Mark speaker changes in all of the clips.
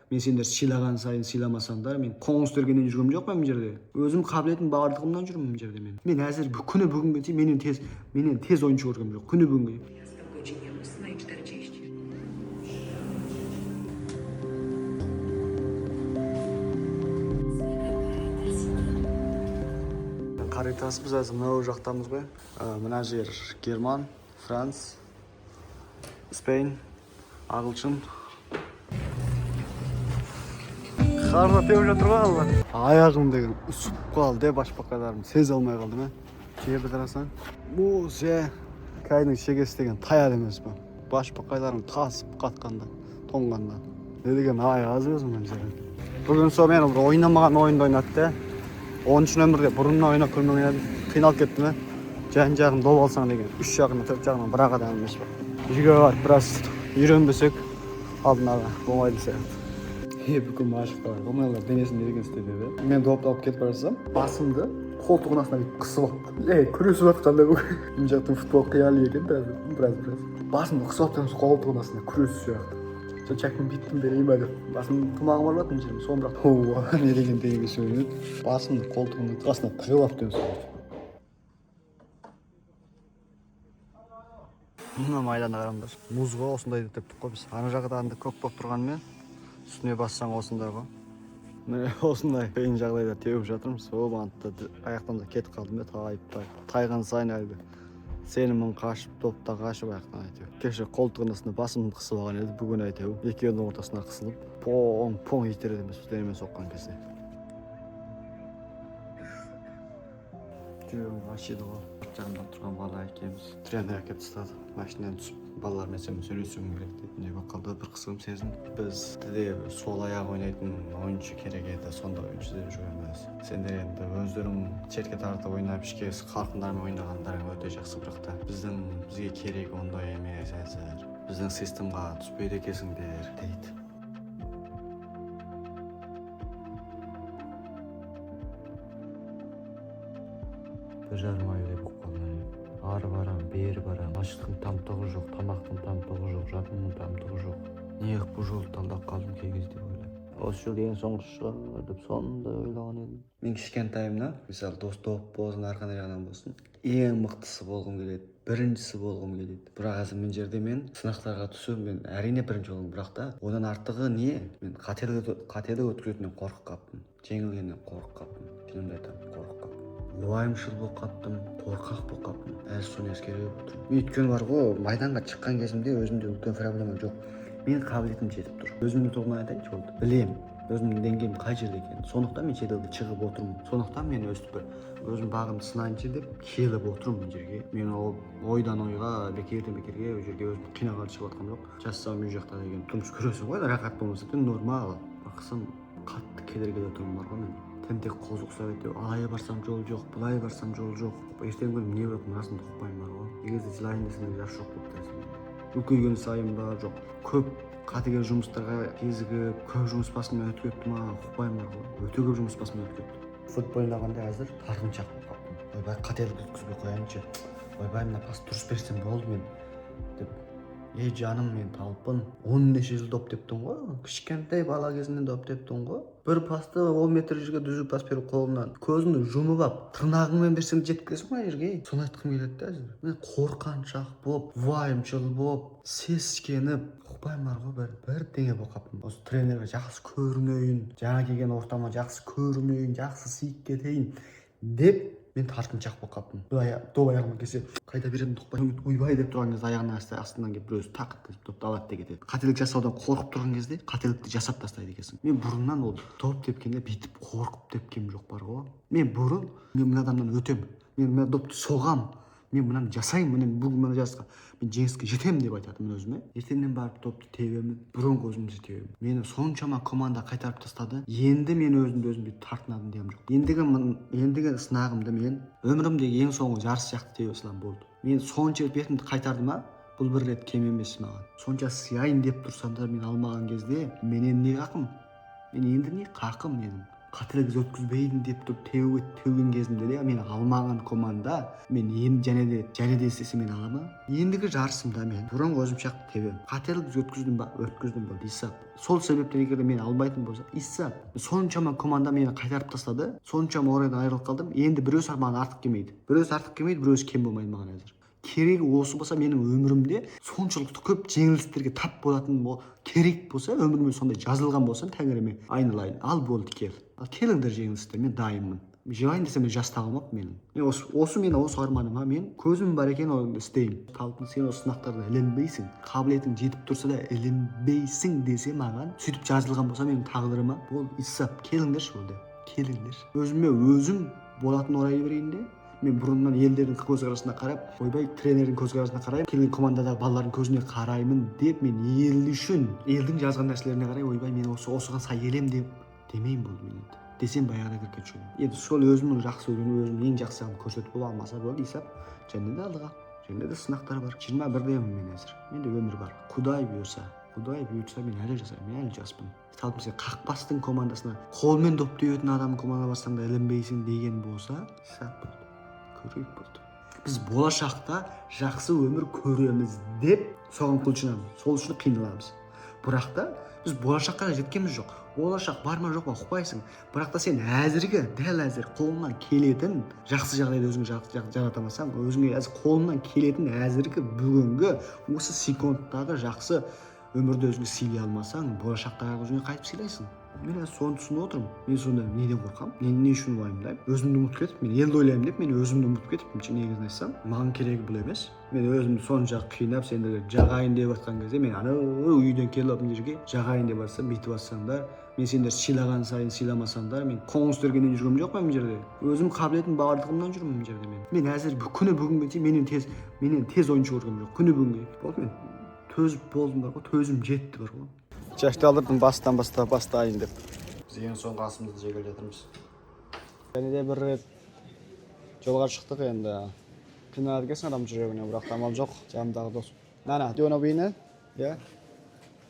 Speaker 1: Мен сендер сыйлаған сайын сыйламасаңдар, мен коңыздергеннен жүргем жоқ мен жерде. Өзім қабілетім бардығымнан жүрмін мен жерде мен. Мен әзір күні бүгінге дейін менен тез ойыншы көргем жоқ. Күні бүгінге. Қарайтасыз, біз әзір мынау жақтамыз ғой. Мына жер Герман, Франц, Спейн, ағылшын. Қарна теуіп жатыр ғой алла. Аяғым деген үсіп қалды, башпақайларым сез алмай қалдым. Жерді қарасаң, бұл кайдың шегесі деген таяр емес па. Башпақайларым тасып қатқанда, тоңғанда. Не деген аяқ аз өзім мен жерім. Бүгін сол мен ойнамаған ойынды ойнатты. 13 нөмірде бұрынна ойнап көрмеген қиналып кетті ме? Жан жағын дол алсаң деген 3 жағынан 4 жағынан бір адам емес па. Үйге барып біраз үйренбесек алдынаға болмайды сияқты. Бүкіл машықтар, олар денесін ерген істеп еді. Мен допты алып кетіп бара жатсам, басымды қолтығының астына бүйтіп қысып алыпты. Күресіп жатқанда бұл. Мен жақтың футбол қиялы екен біраз. Басымды қысып алып қолтығының астына күресіп сияқты. Сол чакпен биттім берейін ба деп. Басым тымағым бар болатын жерім. Соны бірақ не деген дейінгі сөйледі. Басымды қолтығының астына тығып алып деп. Мына майданда қараңдар. Мұзға осындай тептік қой біз. Ана жағында көк болып тұрғанмен үстіне бассаң осындай ғой. Міне осындай қиын жағдайда теуіп жатырмыз. Ол мантты аяқтан да кетіп қалдым тайған сайын әлгі сенімін қашып, топта қашып аяқтан әйтеу. Кеше қолтығының астына басымды қысып алған еді, бүгін әйтеу екеуінің ортасына қысылып, поң итереді емес денемен соққан кезде. Жүрегім ашиды ғой. Жанымда тұрған бала екеуміз тренер әкеп тастады. Машинадан түсіп, балалармен сөйлесуім керек дейді. Не бақалды бір қысым сезім. Біз де сол аяқ ойнайтын ойыншы керек еді, сонда ойыншы деп жүрміз. Сендер енді өздерің шетке тартып ойнап ішке халқындармен ойнағандарың өте жақсы, бірақ та бізге керек ондай емес әзір. Біздің системға түспейді екенсіңдер дейді. Бір жарым айдай болып қалған. Ары барам, бері барам. Аштықтың тамтығы жоқ, тамақтың тамтығы жоқ, жатының тамтығы жоқ. Неғып бұл жолды таңдап қалдым кей кезде ойлап. Осы жыл ең соңғысы шығар деп сонда ойлаған едім. Мен кішкентайымнан, мысалы дос болсын, арқан жағынан болсын, ең мықтысы болғым келеді, біріншісі болғым келеді. Бірақ әзір мен жерде мен сынақтарға түсіп, мен әрине бірінші болдым, бірақ та одан артығы не? Мен қателік өткізетінен қорқып қаптым, жеңілгеннен қорқып қаптым, шынымды айтамын, қорқып қаптым. Уайымшыл болып қаптым, қорқақ болып қаптым. Әлі соны ескере отырмын. Мен өйткені бар ғой, майданға шыққан кезімде өзімде үлкен проблема жоқ. Мен қабілетім жетіп тұр. Өзімнің тұрғыдан айтайыншы болды. Білемін, өзімнің деңгейім қай жерде екенін. Сондықтан мен шетелге шығып отырмын. Сондықтан мен өстіп өзім бағымды сынайыншы деп келіп отырмын жерге. Мен ойдан ойға, бекерден бекерге ол жерге өзім қинағалы шығып жатқаным жоқ. Жассам үй жақта деген тұрмыс көресің ғой, рахат болмаса да нормал. Бақсам қатты кедергіде тұрмын бар ғой мен. Тентек қозық сөйтіп, алай барсам жол жоқ, бұлай барсам жол жоқ. Ертең күні не болып расында ұқпаймын бар ғой. Егерде жылайын десең жас жоқ болып тұрасың. Үлкейген сайын ба жоқ. Көп қатыгез жұмыстарға кезігіп, көп жұмыс басымнан өтіп кетті ма, ұқпаймын бар ғой. Өте көп жұмыс басымнан өтіп кетті. Футбол ойнағанда әзір тартыншақ болып қаптым. Ойбай қателік өткізбей қояйыншы. Ойбай мына пас дұрыс берсем болды мен деп. Жаным мен талпын. 10 неше жыл доп тептің ғой. Кішкентай бала кезінен доп тептің ғой. Бір пасты 10 метр жерге дүзіп пас беріп қолымнан. Көзіңді жұмып ап, тырнағыңмен берсең жеткізесің мына жерге. Соны айтқым келеді де әзір. Мен қорқаншақ болып, уайымшыл болып, сескеніп, ұқпаймын бар ғой, бірдеңе болып қаптым. Осы тренерге жақсы көрінейін, жаңа келген ортама жақсы көрінейін, жақсы сыйып кетейін деп мен тартыншақ болып қаптым. Доп аяғыма келсе, қайда беремін ұқпай. Ойбай деп тұрған кезде аяғынан астынан келіп біреусі тақып допты алады да кетеді. Қателік жасаудан қорқып тұрған кезде қателікті жасап тастайды екенсің. Мен бұрыннан ол доп тепкенде бүйтіп қорқып тепкем жоқ бар ғой. Мен мына адамнан өтемін. Мен мына допты соғам. Мен мынаны жасаймын, мен бүгін мына жасқа мен жеңіске жетемін деп айтатынмын өзіме. Ертеңнен барып допты тебемін, бұрынғы өзімді тебемін. Мені соншама команда қайтарып тастады. Енді мен өзімді тартынатын дем жоқ. Ендігі сынағымды мен өмірімдегі ең соңғы жарыс сияқты тебе салам болды. Мен сонша бетімді қайтарды ма? Бұл бір рет кем емес маған. Сонша сыяйын деп тұрсам да мен алмаған кезде менен не қақым? Мен енді не қақым менің? кателик өткүзбейин деп туруп төгөн кезимде де мени алмаган команда мен эми және де истесе мен аламы? Эндиги жарысымда мен бурун өзүмчө тебем. Кателик өткүздүм ба? Өткүздүм болду исап. Сол себептен эгерде мен албайтын болсо исап. Сончама команда мени кайтарып таштады. Сончама орайдан айрылып калдым. Энди бирөөсү мага артык келмейди. Бирөөсү кем болмайт мага азыр. Кереги осы болса менің өмірімде соншалықты көп жеңілістерге тап болатын керек болса өміріме сондай жазылған болса тәңіріме айналайын ал болды келіңдер жеңілістер мен дайынмын жылайын десем мен жас тағылмаппын мен осы арманыма мен көзім бар екен оны істеймін талпын сен осы сынақтарда ілінбейсің қабілетің жетіп тұрса да ілінбейсің десе маған сөйтіп жазылған болса менің тағдырыма ол исап келіңдерші болды келіңдер өзіме өзім болатын орай берейін де мен бұрыннан елдердің көзқарасына қарап ойбай тренердің көзқарасына қараймын келген командадағы балалардың көзіне қараймын деп мен ел үшін елдің жазған нәрселеріне қарай ойбай мен осыған сай келем деп демеймін болды мен енді десем баяғыда кіріп кетуші едім енді сол өзімнің жақсы көрген өзімнің ең жақсысын көрсетіп бола алмаса болды исап және де алдыға және де сынақтар бар 21-демін мен әзір менде өмір бар Құдай бұйырса мен әлі жасаймын мен әлі жаспын талпын сен қақпастың командасына қолмен доп теуетін адам команда барсаң да ілінбейсің деген болса исап болды көрейік болды біз болашақта жақсы өмір көреміз деп соған құлшынамыз сол үшін қиналамыз бірақ та біз болашаққа жеткеніміз жоқ болашақ бар ма жоқ па ұқпайсың бірақ та сен дәл әзір қолыңнан келетін жақсы жағдайды өзіңе жарата алмасаң өзіңе қолыңнан келетін әзіргі бүгінгі осы секундтағы жақсы өмірді өзіңе сыйлай алмасаң болашақтағы өзіңе қайтып сыйлайсың мен соны түсініп отырмын мен сонда неден қорқамын мен не үшін уайымдаймын өзімді ұмытып кетіп мен елді ойлаймын деп мен өзімді ұмытып кетіппін негізін айтсам маған керегі бұл емес мен өзімді сонша қинап сендерге жағайын деп жатқан кезде мен анау үйден келіп мына жерге жағайын деп жатсам бүйтіп жатсаңдар мен сендер сыйлаған сайын сыйламасаңдар мен қоңыз тергеннен жүргенім жоқ па мына жерде өзім қабілетім бардығымнан жүрмін мына жерде мен әзір күні бүгінге дейін менен тез ойыншы көргенім жоқ күні бүгінге болды мен төзіп болдым бар ғой төзім жетті бар ғой жашты алдырдым бастайын деп біз ең соңғы асымызды жегелі жатырмыз және де бір рет жолға шықтық енді қиналады екенсің адам жүрегіне бірақ амал жоқ жанымдағы дос Nana, do you wanna win it? Yeah?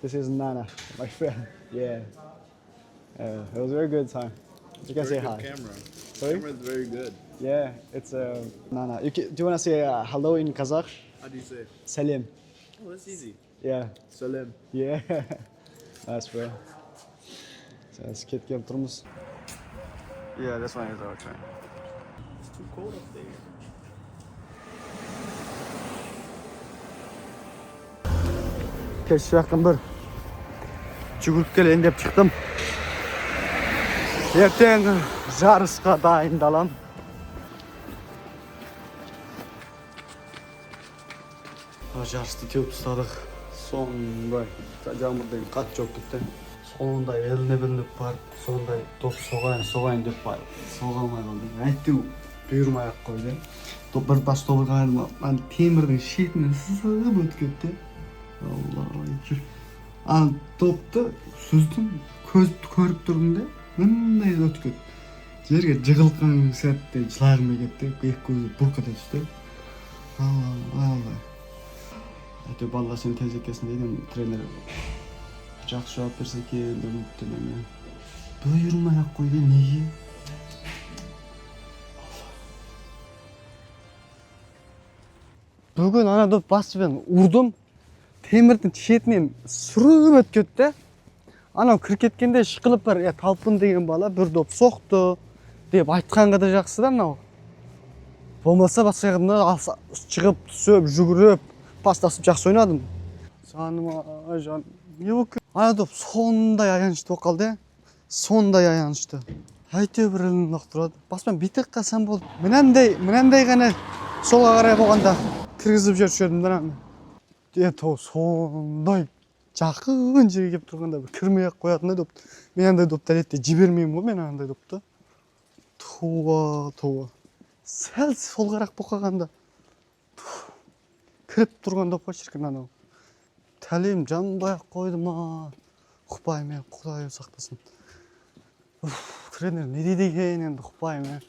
Speaker 1: This is Nana, my friend. Yeah. It was a very good time. You can say hi.
Speaker 2: Camera.
Speaker 1: Sorry?
Speaker 2: Camera's very good.
Speaker 1: Yeah, it's Nana. Do you wanna say hello in Kazakh?
Speaker 2: How do you say it?
Speaker 1: Salim.
Speaker 2: Oh, that's easy.
Speaker 1: Yeah.
Speaker 2: Salim.
Speaker 1: Yeah. That's right. Let's get turumuz. Yeah, this one is our train.
Speaker 2: It's too cold up there.
Speaker 1: Kech жақын бір жүгіріп келейін деп шықтым. Ертең жарысқа дайындалам. Жарысты теуіп тастадық. Сондай жаңбырдан қатты жауып кетті. Сондай еліне барып, сондай топ соғайын деп барып, соға алмай қалдым. Әйтеу бұйырмай ақ қойды. Бір бас тобыр қағайдым, темірдің шетінен сызып өтіп кетті. Алла, ал топты сүздім, көзді көріп тұрдым да, мындай өтіп кетті. Жерге жығылған сәтте жылағым кетті, екі көзі бұрқ ете түсті. Алла. Әйтеу балға сен тез екесін дейдім, тренер жақсы жауап берсе екен деп үміттенемін. Бұйырмай ақ қойды, неге? Бүгін ана доп басымен ұрдым. Темірдің шетінен сүріп өтіп кетті. Анау кіріп кеткенде шықылып бар, талпын деген бала бір доп соқты деп айтқанға да жақсы да мынау. Болмаса басқа жағында шығып, түсіп, жүгіріп, пастасып жақсы ойнадым. Жан, не болып кетті? Ана доп сондай аянышты болып қалды. Сондай аянышты. Әйтеу бір ілініп лақтырады. Баспен битік қалсам болды. Мынандай ғана солға қарай болғанда кіргізіп жүріп едім. Сондай жақын жерге келіп тұрғанда кірмей ақ қоятын доп. Мен андай допты әдетте жібермеймін ғой, мен андай допты. Туа. Сәл солғарақ болып қалғанда кіріп тұрған допқа шіркін анау. Тәлем жанбай ақ қойды ма? Құпаймен, Құдай сақтасын. Тренер не дейді екен енді құпаймен.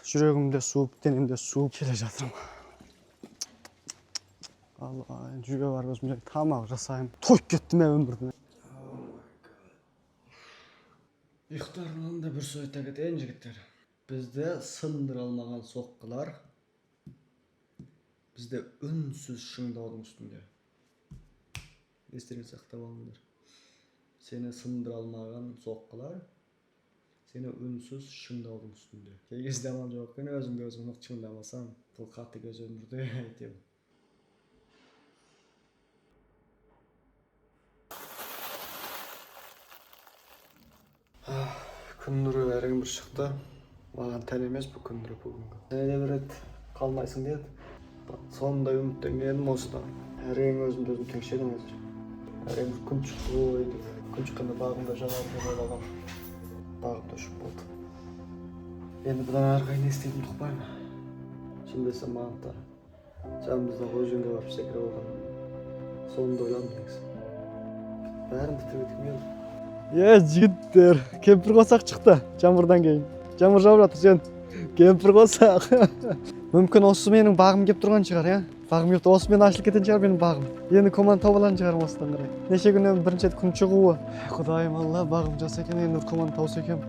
Speaker 1: Жүрегімде суып, денемде суып келе жатырмын. Алла, жүге бар өзім тамақ жасаймын. Тойып кеттім өмірді. Ихтарынан да bir söz ayta keteyин jigitler. Bizde sındır almagan soqqılar, bizde ünsüz şыңdaudun üstünde. Esтериңизде сактап алыңдар. Seni sındır almagan soqqılar, seni ünsüz şыңdaudun üstünde. Key кезде амал жок экен, өзүмдү өзүм ук чыңдамасам, бул катты көз өмүрдү айтем. Күндүрү эрең bir шыкты. Маған тән емес bu күндүрү бүгүнгү. Эне берет калмайсың деді. Сондай үміттенгенім осыдан. Әрең өзімді өзім текшедім өзір. Әрең бір күн шықты ғой деп. Күн шыққанда бағымда жанар деп ойлағам. Бағымда ұшып болды. Енді бұдан ары қарай не істейтінімді ұқпаймын. Шын десем маған да жанымызда өзенге барып секіре болған. Сонда ойладым негізі. Бәрін бітіріп кеткім келді. Жігіттер, кемпір қосақ шықты жаңбырдан кейін. Жаңбыр жауып жатыр сен. Кемпір қосақ. Мүмкін осы менің бағым кеп тұрған шығар, я? Бағым кепті, осы мен ашылып кететін шығар менің бағым. Енді команд тауып алатын шығармын осыдан қарай. Неше күннен бірінші рет күн шығуы. Құдайым алла, бағым жаса екен, енді команд тауса екен.